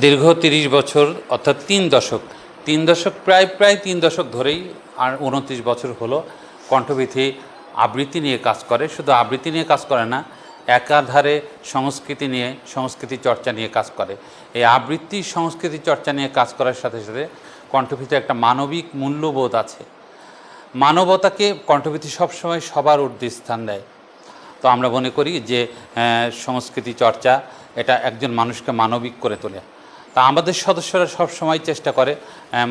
দীর্ঘ ৩০ বছর অর্থাৎ ৩ দশক প্রায় ৩ দশক ধরেই আর ২৯ বছর হলো কণ্ঠবিথী আবৃত্তি নিয়ে কাজ করে। শুধু আবৃত্তি নিয়ে কাজ করে না, একাধারে সংস্কৃতি চর্চা নিয়ে কাজ করে। এই আবৃত্তি সংস্কৃতি চর্চা নিয়ে কাজ করার সাথে সাথে কণ্ঠবিথীতে একটা মানবিক মূল্যবোধ আছে। মানবতাকে কণ্ঠবিথী সবসময় সবার ঊর্ধ্বে স্থান দেয়। তো আমরা মনে করি যে সংস্কৃতি চর্চা এটা একজন মানুষকে মানবিক করে তোলে। তা আমাদের সদস্যরা সবসময় চেষ্টা করে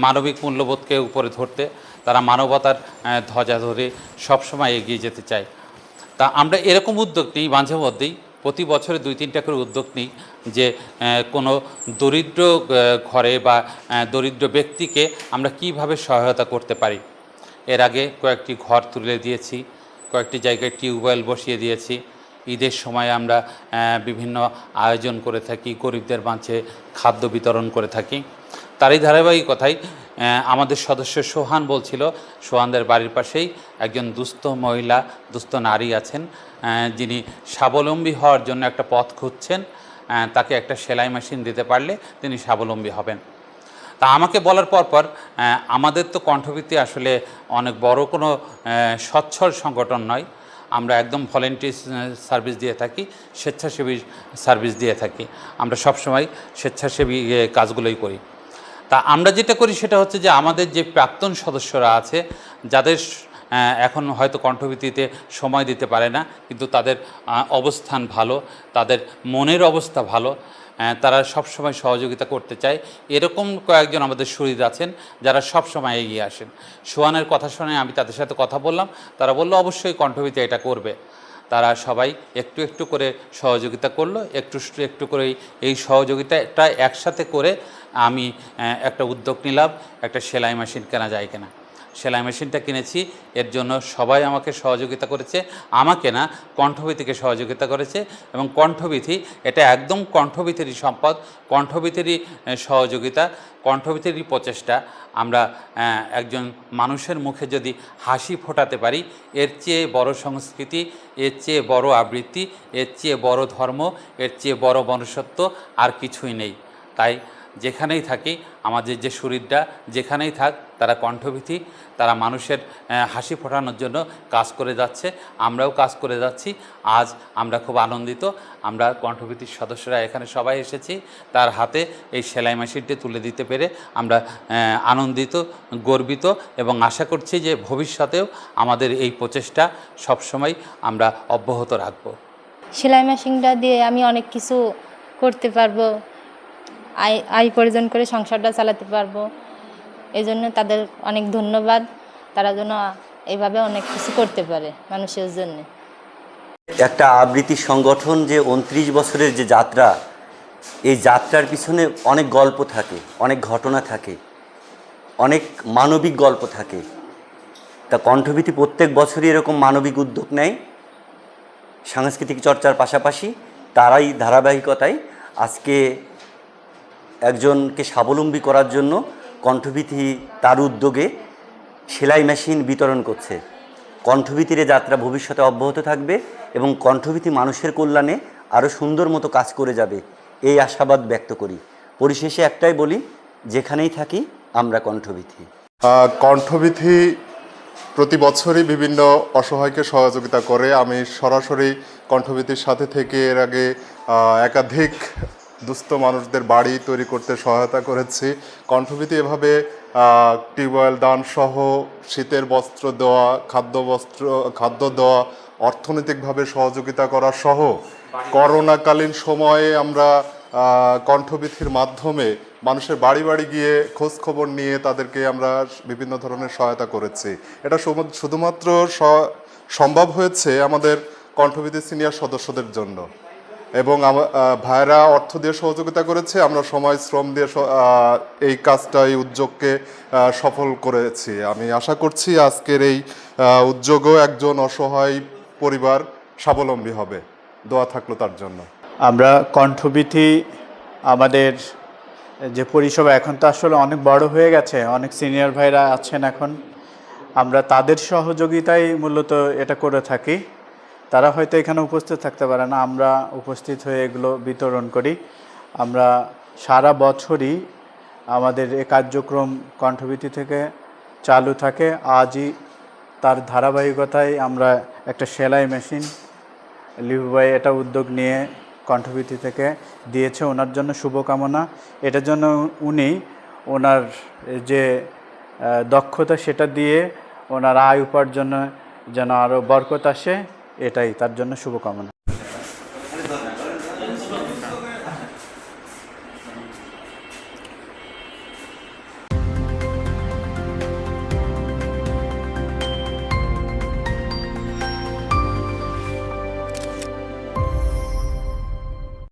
মানবিক মূল্যবোধকে উপরে ধরতে। তারা মানবতার ধ্বজা ধরে সবসময় এগিয়ে যেতে চায়। তা আমরা এরকম উদ্যোগ নিই, মাঝে মধ্যেই প্রতি বছরে ২-৩টা করে উদ্যোগ নিই যে কোনো দরিদ্র ঘরে বা দরিদ্র ব্যক্তিকে আমরা কিভাবে সহায়তা করতে পারি। এর আগে কয়েকটি ঘর তুলে দিয়েছি, কয়েকটি জায়গায় টিউবওয়েল বসিয়ে দিয়েছি। ঈদের সময় আমরা বিভিন্ন আয়োজন করে থাকি, গরিবদের মাঝে খাদ্য বিতরণ করে থাকি। তারই ধারাবাহিকতায় আমাদের সদস্য সোহান বলছিল, সোহানদের বাড়ির পাশেই একজন দুস্থ নারী আছেন, যিনি স্বাবলম্বী হওয়ার জন্য একটা পথ খুঁজছেন। তাকে একটা সেলাই মেশিন দিতে পারলে তিনি স্বাবলম্বী হবেন। তা আমাকে বলার পর আমাদের তো কণ্ঠবিথী আসলে অনেক বড় কোনো সচ্ছল সংগঠন নয়। আমরা একদম ভলেন্টিয়ার সার্ভিস দিয়ে থাকি, স্বেচ্ছাসেবী সার্ভিস দিয়ে থাকি। আমরা সবসময় স্বেচ্ছাসেবী কাজগুলোই করি। তা আমরা যেটা করি সেটা হচ্ছে যে আমাদের যে প্রাক্তন সদস্যরা আছে, যাদের এখন হয়তো কণ্ঠবিথীতে সময় দিতে পারে না, কিন্তু তাদের অবস্থান ভালো, তাদের মনের অবস্থা ভালো, তারা সবসময় সহযোগিতা করতে চায়। এরকম কয়েকজন আমাদের শহীদ আছেন যারা সবসময় এগিয়ে আসেন। সোহানের কথা শুনে আমি তাদের সাথে কথা বললাম, তারা বললো অবশ্যই কণ্ঠবিথী এটা করবে। তারা সবাই একটু একটু করে সহযোগিতা করলো, একটু করে এই সহযোগিতাটা একসাথে করে আমি একটা উদ্যোগ নিলাম, একটা সেলাই মেশিন কেনা যায় কিনা। সেলাই মেশিনটা কিনেছি, এর জন্য সবাই আমাকে সহযোগিতা করেছে, আমাকে না কণ্ঠবিথীকে সহযোগিতা করেছে। এবং কণ্ঠবিথী এটা একদম কণ্ঠবিথীরই সম্পদ, কণ্ঠবিথীরই সহযোগিতা, কণ্ঠবিথীরই প্রচেষ্টা। আমরা একজন মানুষের মুখে যদি হাসি ফোটাতে পারি, এর চেয়ে বড় সংস্কৃতি, এর চেয়ে বড় আবৃত্তি, এর চেয়ে বড় ধর্ম, এর চেয়ে বড় মনুষ্যত্ব আর কিছুই নেই। তাই যেখানেই থাকি, আমাদের যে শরীরটা যেখানেই থাক, তারা কণ্ঠবিথী, তারা মানুষের হাসি ফোটানোর জন্য কাজ করে যাচ্ছে, আমরাও কাজ করে যাচ্ছি। আজ আমরা খুব আনন্দিত, আমরা কণ্ঠবিথীর সদস্যরা এখানে সবাই এসেছি, তার হাতে এই সেলাই মেশিনটি তুলে দিতে পেরে আমরা আনন্দিত, গর্বিত এবং আশা করছি যে ভবিষ্যতেও আমাদের এই প্রচেষ্টা সবসময় আমরা অব্যাহত রাখব। সেলাই মেশিনটা দিয়ে আমি অনেক কিছু করতে পারবো, আয় উপার্জন করে সংসারটা চালাতে পারবো। এই জন্য তাদের অনেক ধন্যবাদ। তারা যেন এইভাবে অনেক কিছু করতে পারে মানুষের জন্য। একটা আবৃত্তি সংগঠন যে ২৯ বছরের যে যাত্রা, এই যাত্রার পিছনে অনেক গল্প থাকে, অনেক ঘটনা থাকে, অনেক মানবিক গল্প থাকে। তা কণ্ঠবিথী প্রত্যেক বছরই এরকম মানবিক উদ্যোগ নেয় সাংস্কৃতিক চর্চার পাশাপাশি। তারাই ধারাবাহিকতায় আজকে একজনকে স্বাবলম্বী করার জন্য কণ্ঠবিথী তার উদ্যোগে সেলাই মেশিন বিতরণ করছে। কণ্ঠবিথীর যাত্রা ভবিষ্যতে অব্যাহত থাকবে এবং কণ্ঠবিথী মানুষের কল্যাণে আরও সুন্দর মতো কাজ করে যাবে, এই আশাবাদ ব্যক্ত করি। পরিশেষে একটাই বলি, যেখানেই থাকি আমরা কণ্ঠবিথী। কণ্ঠবিথী প্রতি বছরই বিভিন্ন অসহায়কে সহযোগিতা করে। আমি সরাসরি কণ্ঠবিথীর সাথে থেকে এর আগে একাধিক দুস্থ মানুষদের বাড়ি তৈরি করতে সহায়তা করেছি। কণ্ঠবিথী এভাবে টিউবওয়েল দান সহ শীতের বস্ত্র দেওয়া, খাদ্য দেওয়া, অর্থনৈতিকভাবে সহযোগিতা করা সহ করোনাকালীন সময়ে আমরা কণ্ঠবিথীর মাধ্যমে মানুষের বাড়ি বাড়ি গিয়ে খোঁজ খবর নিয়ে তাদেরকে আমরা বিভিন্ন ধরনের সহায়তা করেছি। এটা শুধুমাত্র সম্ভব হয়েছে আমাদের কণ্ঠবিথী সিনিয়র সদস্যদের জন্য, এবং ভাইরা অর্থ দিয়ে সহযোগিতা করেছে। আমরা সময় শ্রম দিয়ে এই কাজটা, এই উদ্যোগকে সফল করেছি। আমি আশা করছি আজকের এই উদ্যোগও একজন অসহায় পরিবার স্বাবলম্বী হবে। দোয়া থাকলো তার জন্য। আমরা কণ্ঠবিথী আমাদের যে পরিষেবা এখন তো আসলে অনেক বড় হয়ে গেছে, অনেক সিনিয়র ভাইরা আছেন এখন, আমরা তাদের সহযোগিতায় মূলত এটা করে থাকি। তারা হয়তো এখানে উপস্থিত থাকতে পারে না, আমরা উপস্থিত হয়ে এগুলো বিতরণ করি। আমরা সারা বছরই আমাদের এই কার্যক্রম কণ্ঠভীতি থেকে চালু থাকে। আজই তার ধারাবাহিকতায় আমরা একটা সেলাই মেশিন লিপু ভাই এটা উদ্যোগ নিয়ে কণ্ঠভীতি থেকে দিয়েছে, ওনার জন্য শুভকামনা। এটার জন্য উনি ওনার যে দক্ষতা সেটা দিয়ে ওনার আয় উপার্জনে যেন আরও বরকত আসে, এটাই তার জন্য শুভকামনা।